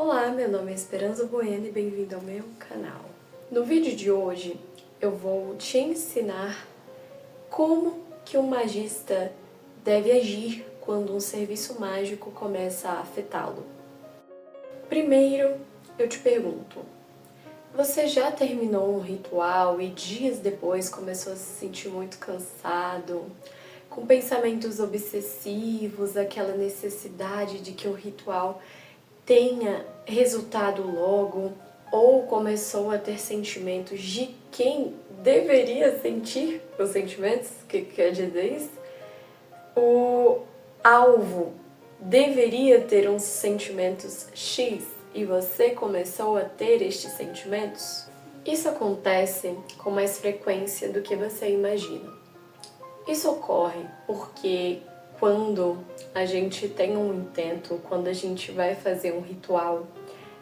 Olá, meu nome é Esperanza Bueno e bem-vindo ao meu canal. No vídeo de hoje eu vou te ensinar como que um magista deve agir quando um serviço mágico começa a afetá-lo. Primeiro, eu te pergunto, você já terminou um ritual e dias depois começou a se sentir muito cansado, com pensamentos obsessivos, aquela necessidade de que o ritual tenha resultado logo, ou começou a ter sentimentos de quem deveria sentir os sentimentos? O que quer dizer isso? O alvo deveria ter uns sentimentos X e você começou a ter estes sentimentos? Isso acontece com mais frequência do que você imagina. Isso ocorre porque quando a gente tem um intento, quando a gente vai fazer um ritual,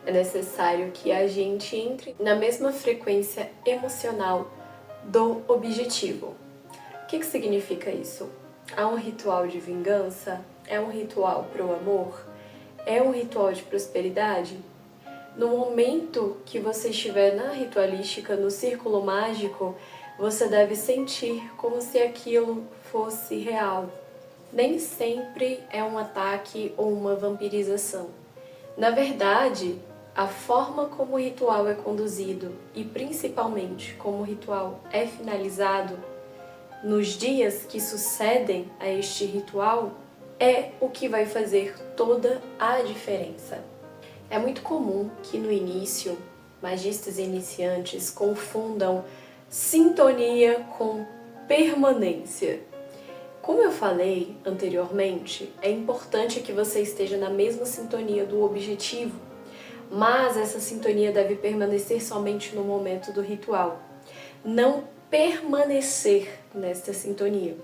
é necessário que a gente entre na mesma frequência emocional do objetivo. O que significa isso? Há um ritual de vingança? É um ritual para o amor? É um ritual de prosperidade? No momento que você estiver na ritualística, no círculo mágico, você deve sentir como se aquilo fosse real. Nem sempre é um ataque ou uma vampirização. Na verdade, a forma como o ritual é conduzido e principalmente como o ritual é finalizado nos dias que sucedem a este ritual é o que vai fazer toda a diferença. É muito comum que no início, magistas iniciantes confundam sintonia com permanência. Como eu falei anteriormente, é importante que você esteja na mesma sintonia do objetivo, mas essa sintonia deve permanecer somente no momento do ritual, não permanecer nesta sintonia.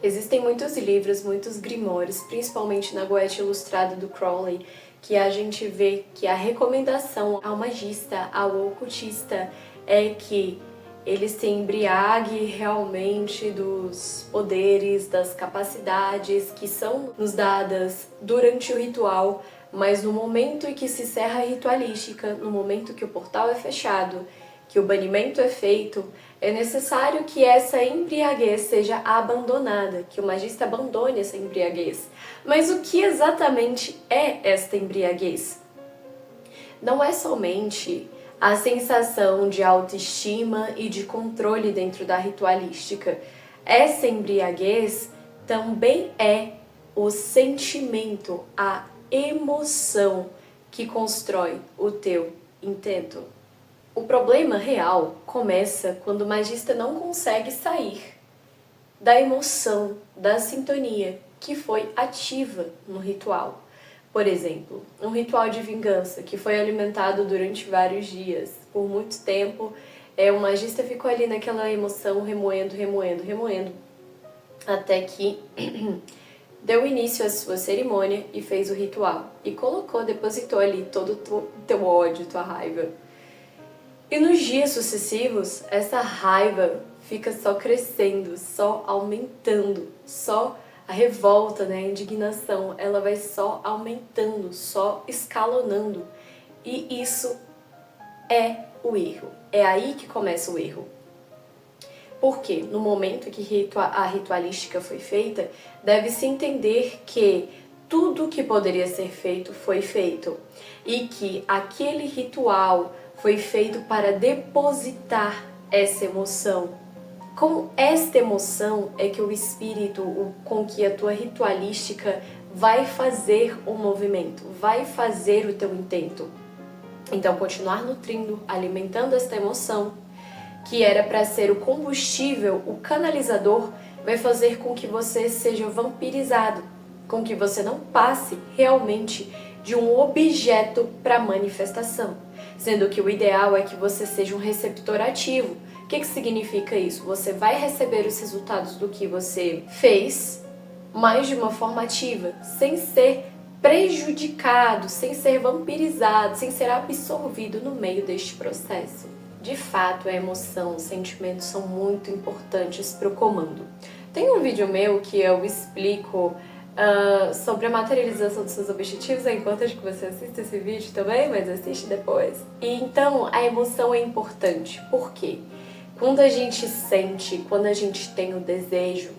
Existem muitos livros, muitos grimórios, principalmente na Goethe Ilustrada do Crowley, que a gente vê que a recomendação ao magista, ao ocultista, é que ele se embriague realmente dos poderes, das capacidades que são nos dadas durante o ritual, mas no momento em que se encerra a ritualística, no momento que o portal é fechado, que o banimento é feito, é necessário que essa embriaguez seja abandonada, que o magista abandone essa embriaguez. Mas o que exatamente é esta embriaguez? Não é somente a sensação de autoestima e de controle dentro da ritualística. Essa embriaguez também é o sentimento, a emoção que constrói o teu intento. O problema real começa quando o magista não consegue sair da emoção, da sintonia que foi ativa no ritual. Por exemplo, um ritual de vingança que foi alimentado durante vários dias, por muito tempo, o magista ficou ali naquela emoção, remoendo, até que deu início à sua cerimônia e fez o ritual. E depositou ali todo o teu ódio, tua raiva. E nos dias sucessivos, essa raiva fica só crescendo, só aumentando, só a revolta, a indignação, ela vai só aumentando, só escalonando. E isso é o erro. É aí que começa o erro. Porque no momento que a ritualística foi feita, deve-se entender que tudo que poderia ser feito foi feito. E que aquele ritual foi feito para depositar essa emoção. Com esta emoção é que o espírito, com que a tua ritualística vai fazer o movimento, vai fazer o teu intento. Então, continuar nutrindo, alimentando esta emoção, que era para ser o combustível, o canalizador, vai fazer com que você seja vampirizado, com que você não passe realmente de um objeto para manifestação, sendo que o ideal é que você seja um receptor ativo. O que significa isso? Você vai receber os resultados do que você fez, mas de uma forma ativa, sem ser prejudicado, sem ser vampirizado, sem ser absorvido no meio deste processo. De fato, a emoção, os sentimentos são muito importantes para o comando. Tem um vídeo meu que eu explico sobre a materialização dos seus objetivos. É importante que você assista esse vídeo também, mas assiste depois. E então a emoção é importante. Por quê? Quando a gente sente, quando a gente tem o desejo,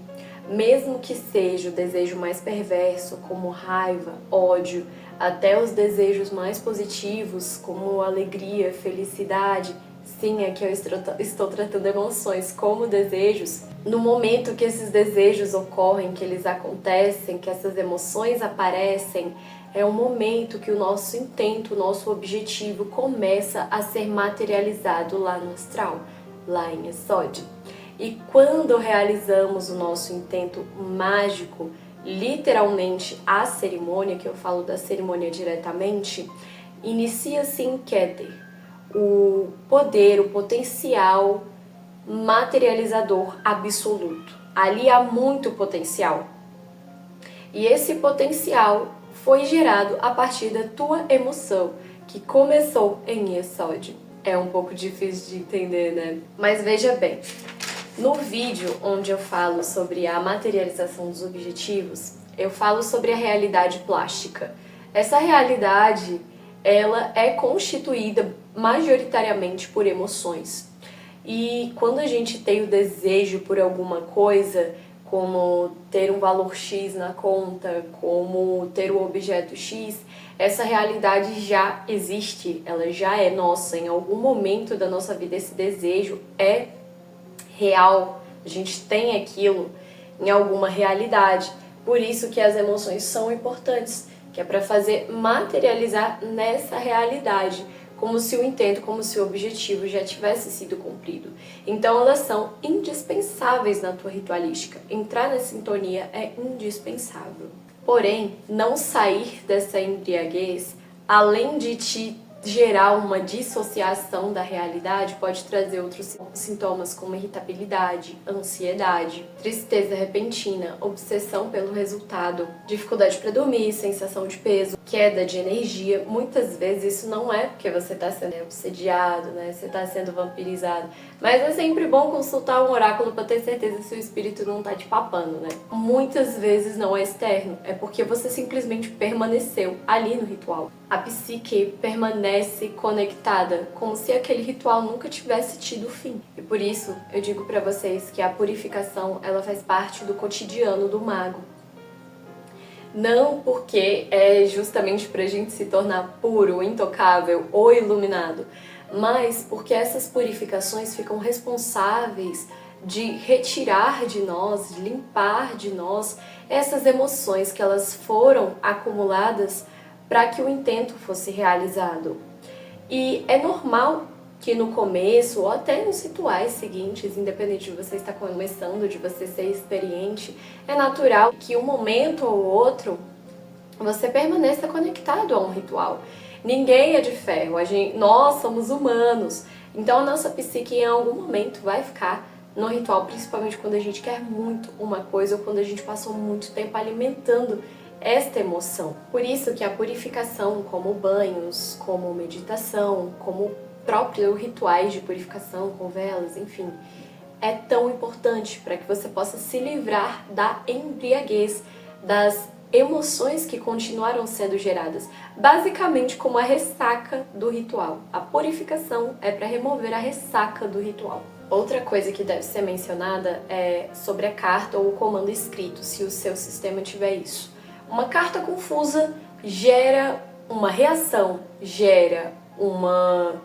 mesmo que seja o desejo mais perverso, como raiva, ódio, até os desejos mais positivos, como alegria, felicidade, sim, aqui eu estou tratando emoções como desejos. No momento que esses desejos ocorrem, que eles acontecem, que essas emoções aparecem, é um momento que o nosso intento, o nosso objetivo começa a ser materializado lá no astral, lá em Esod. E quando realizamos o nosso intento mágico, literalmente a cerimônia, que eu falo da cerimônia diretamente, inicia-se em Keter, o poder, o potencial materializador absoluto. Ali há muito potencial. E esse potencial foi gerado a partir da tua emoção, que começou em Esod. É um pouco difícil de entender, né? Mas veja bem, no vídeo onde eu falo sobre a materialização dos objetivos, eu falo sobre a realidade plástica. Essa realidade, ela é constituída majoritariamente por emoções. E quando a gente tem o desejo por alguma coisa, como ter um valor X na conta, como ter o objeto X, essa realidade já existe, ela já é nossa. Em algum momento da nossa vida esse desejo é real, a gente tem aquilo em alguma realidade. Por isso que as emoções são importantes, que é para fazer materializar nessa realidade, como se o intento, como se o objetivo já tivesse sido cumprido. Então elas são indispensáveis na tua ritualística. Entrar na sintonia é indispensável. Porém, não sair dessa embriaguez, além de te gerar uma dissociação da realidade, pode trazer outros sintomas como irritabilidade, ansiedade, tristeza repentina, obsessão pelo resultado, dificuldade para dormir, sensação de peso, queda de energia. Muitas vezes isso não é porque você está sendo obsediado, né? Você está sendo vampirizado. Mas é sempre bom consultar um oráculo para ter certeza se o espírito não está te papando, né? Muitas vezes não é externo, é porque você simplesmente permaneceu ali no ritual. A psique permanece conectada, como se aquele ritual nunca tivesse tido fim. E por isso eu digo para vocês que a purificação, ela faz parte do cotidiano do mago. Não porque é justamente para a gente se tornar puro, intocável ou iluminado, mas porque essas purificações ficam responsáveis de retirar de nós, limpar de nós essas emoções que elas foram acumuladas para que o intento fosse realizado. E é normal que no começo, ou até nos rituais seguintes, independente de você estar começando, de você ser experiente, é natural que um momento ou outro você permaneça conectado a um ritual. Ninguém é de ferro, nós somos humanos, então a nossa psique em algum momento vai ficar no ritual, principalmente quando a gente quer muito uma coisa ou quando a gente passou muito tempo alimentando esta emoção. Por isso que a purificação, como banhos, como meditação, como próprios rituais de purificação com velas, enfim, é tão importante para que você possa se livrar da embriaguez, das emoções que continuaram sendo geradas, basicamente como a ressaca do ritual. A purificação é para remover a ressaca do ritual. Outra coisa que deve ser mencionada é sobre a carta ou o comando escrito, se o seu sistema tiver isso. Uma carta confusa gera uma reação, gera uma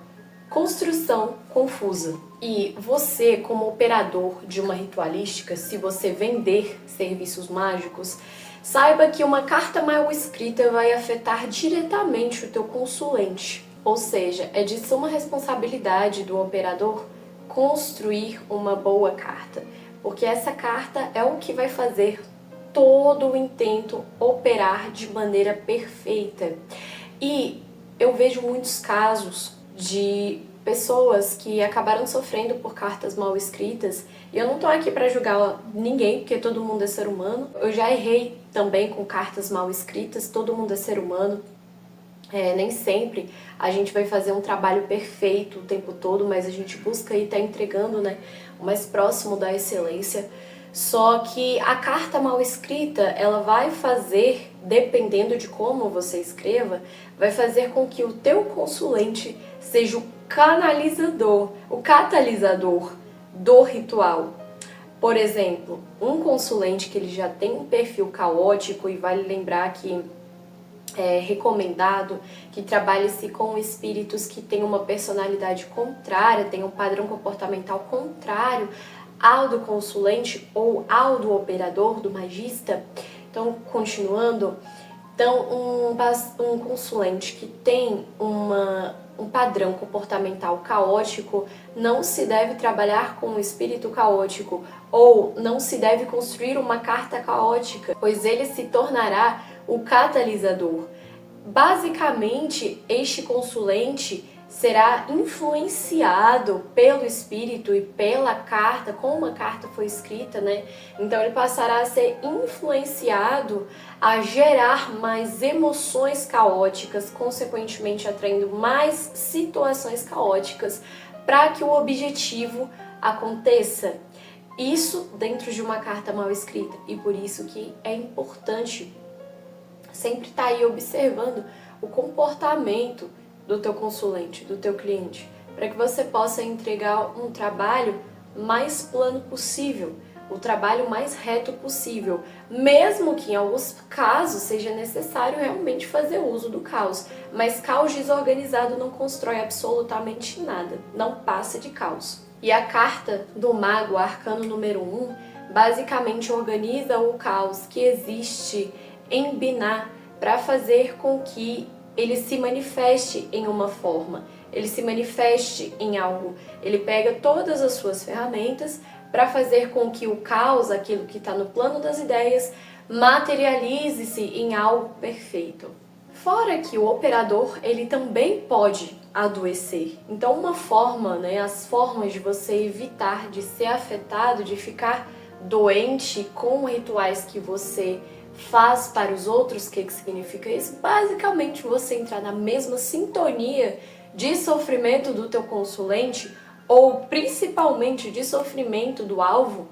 construção confusa. E você, como operador de uma ritualística, se você vender serviços mágicos, saiba que uma carta mal escrita vai afetar diretamente o teu consulente. Ou seja, é de suma responsabilidade do operador construir uma boa carta, porque essa carta é o que vai fazer todo o intento operar de maneira perfeita. E eu vejo muitos casos de pessoas que acabaram sofrendo por cartas mal escritas, e eu não tô aqui para julgar ninguém, porque todo mundo é ser humano. Eu já errei também com cartas mal escritas, todo mundo é ser humano. Nem sempre a gente vai fazer um trabalho perfeito o tempo todo, mas a gente busca estar entregando, né, o mais próximo da excelência. Só que a carta mal escrita, ela vai fazer, dependendo de como você escreva, vai fazer com que o teu consulente seja o canalizador, o catalisador do ritual. Por exemplo, um consulente que ele já tem um perfil caótico, e vale lembrar que é recomendado que trabalhe-se com espíritos que têm uma personalidade contrária, têm um padrão comportamental contrário ao do consulente ou ao do operador, do magista. Então, continuando, então um consulente que tem um padrão comportamental caótico, não se deve trabalhar com um espírito caótico ou não se deve construir uma carta caótica, pois ele se tornará o catalisador. Basicamente, este consulente será influenciado pelo espírito e pela carta, como a carta foi escrita, né? Então ele passará a ser influenciado a gerar mais emoções caóticas, consequentemente atraindo mais situações caóticas para que o objetivo aconteça. Isso dentro de uma carta mal escrita, e por isso que é importante sempre estar aí observando o comportamento do teu consulente, do teu cliente, para que você possa entregar um trabalho mais plano possível, o trabalho mais reto possível, mesmo que em alguns casos seja necessário realmente fazer uso do caos, mas caos desorganizado não constrói absolutamente nada, não passa de caos. E a carta do mago, arcano número 1, basicamente organiza o caos que existe em Binah para fazer com que ele se manifeste em uma forma, ele se manifeste em algo. Ele pega todas as suas ferramentas para fazer com que o caos, aquilo que está no plano das ideias, materialize-se em algo perfeito. Fora que o operador, ele também pode adoecer. Então uma forma, as formas de você evitar de ser afetado, de ficar doente com rituais que você faz para os outros, o que significa isso? Basicamente você entrar na mesma sintonia de sofrimento do teu consulente ou principalmente de sofrimento do alvo.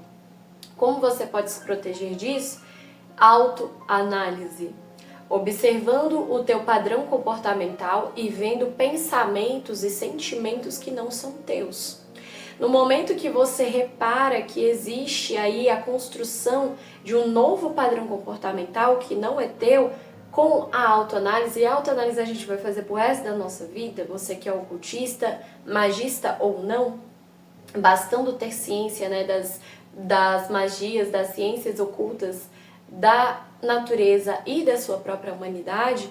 Como você pode se proteger disso? Autoanálise. Observando o teu padrão comportamental e vendo pensamentos e sentimentos que não são teus. No momento que você repara que existe aí a construção de um novo padrão comportamental que não é teu, com a autoanálise, e a autoanálise a gente vai fazer pro resto da nossa vida, você que é ocultista, magista ou não, bastando ter ciência, das magias, das ciências ocultas, da natureza e da sua própria humanidade.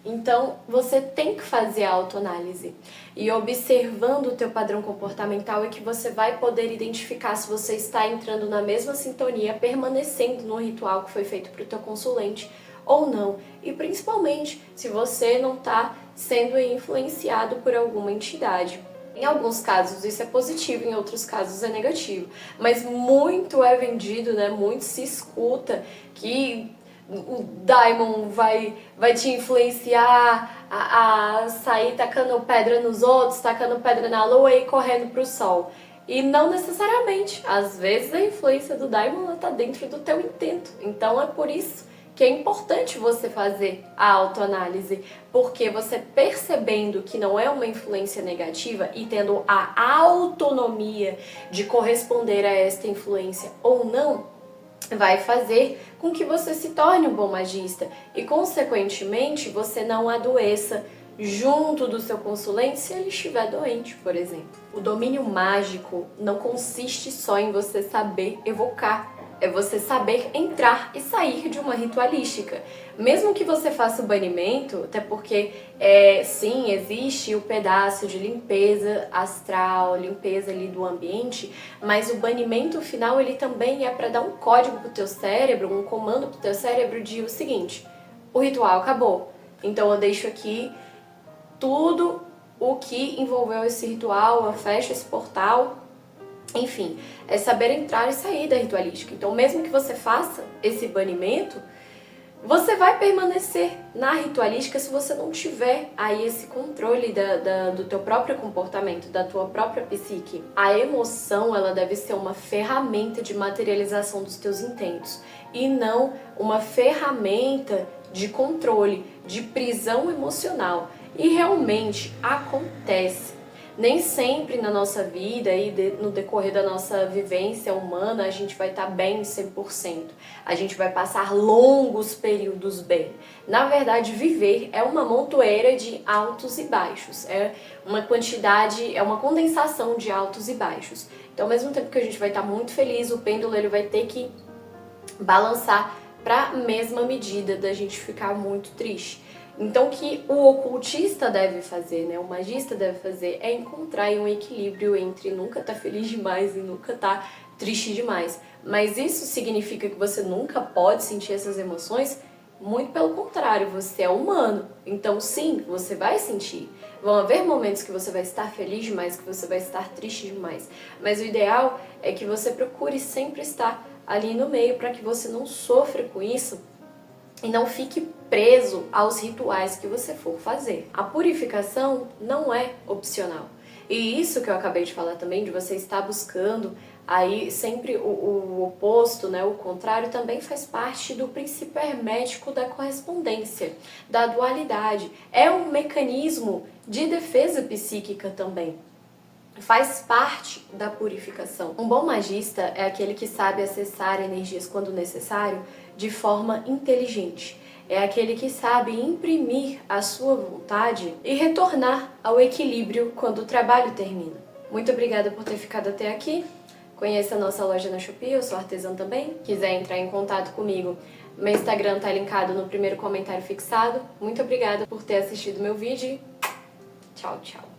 Então, você tem que fazer a autoanálise e observando o teu padrão comportamental é que você vai poder identificar se você está entrando na mesma sintonia, permanecendo no ritual que foi feito para o teu consulente ou não. E principalmente, se você não está sendo influenciado por alguma entidade. Em alguns casos isso é positivo, em outros casos é negativo. Mas muito é vendido, muito se escuta que o Daimon vai te influenciar a sair tacando pedra nos outros, tacando pedra na lua e correndo pro sol. E não necessariamente. Às vezes a influência do Daimon está dentro do teu intento. Então é por isso que é importante você fazer a autoanálise, porque você percebendo que não é uma influência negativa e tendo a autonomia de corresponder a esta influência ou não, vai fazer com que você se torne um bom magista e, consequentemente, você não adoeça junto do seu consulente se ele estiver doente, por exemplo. O domínio mágico não consiste só em você saber evocar, é você saber entrar e sair de uma ritualística. Mesmo que você faça o banimento, até porque, sim, existe o pedaço de limpeza astral, limpeza ali do ambiente, mas o banimento final, ele também é para dar um código pro teu cérebro, um comando pro teu cérebro de o seguinte: o ritual acabou, então eu deixo aqui tudo o que envolveu esse ritual, eu fecho esse portal. Enfim, é saber entrar e sair da ritualística. Então, mesmo que você faça esse banimento, Você vai permanecer na ritualística se você não tiver aí esse controle do teu próprio comportamento, da tua própria psique. A emoção, ela deve ser uma ferramenta de materialização dos teus intentos e não uma ferramenta de controle, de prisão emocional. E realmente acontece. Nem sempre na nossa vida e no decorrer da nossa vivência humana a gente vai estar bem 100%. A gente vai passar longos períodos bem. Na verdade, viver é uma montoeira de altos e baixos. É uma quantidade, é uma condensação de altos e baixos. Então, ao mesmo tempo que a gente vai estar muito feliz, o pêndulo ele vai ter que balançar para a mesma medida da gente ficar muito triste. Então, o que o ocultista deve fazer, né, o magista deve fazer, é encontrar um equilíbrio entre nunca estar feliz demais e nunca estar triste demais. Mas isso significa que você nunca pode sentir essas emoções? Muito pelo contrário, você é humano. Então, sim, você vai sentir. Vão haver momentos que você vai estar feliz demais, que você vai estar triste demais. Mas o ideal é que você procure sempre estar ali no meio para que você não sofra com isso e não fique preso aos rituais que você for fazer. A purificação não é opcional. E isso que eu acabei de falar também, de você estar buscando aí sempre o oposto, né, o contrário, também faz parte do princípio hermético da correspondência, da dualidade. É um mecanismo de defesa psíquica também. Faz parte da purificação. Um bom magista é aquele que sabe acessar energias quando necessário de forma inteligente. É aquele que sabe imprimir a sua vontade e retornar ao equilíbrio quando o trabalho termina. Muito obrigada por ter ficado até aqui. Conheça a nossa loja na Shopee, eu sou artesã também. Quiser entrar em contato comigo, meu Instagram tá linkado no primeiro comentário fixado. Muito obrigada por ter assistido meu vídeo. Tchau, tchau.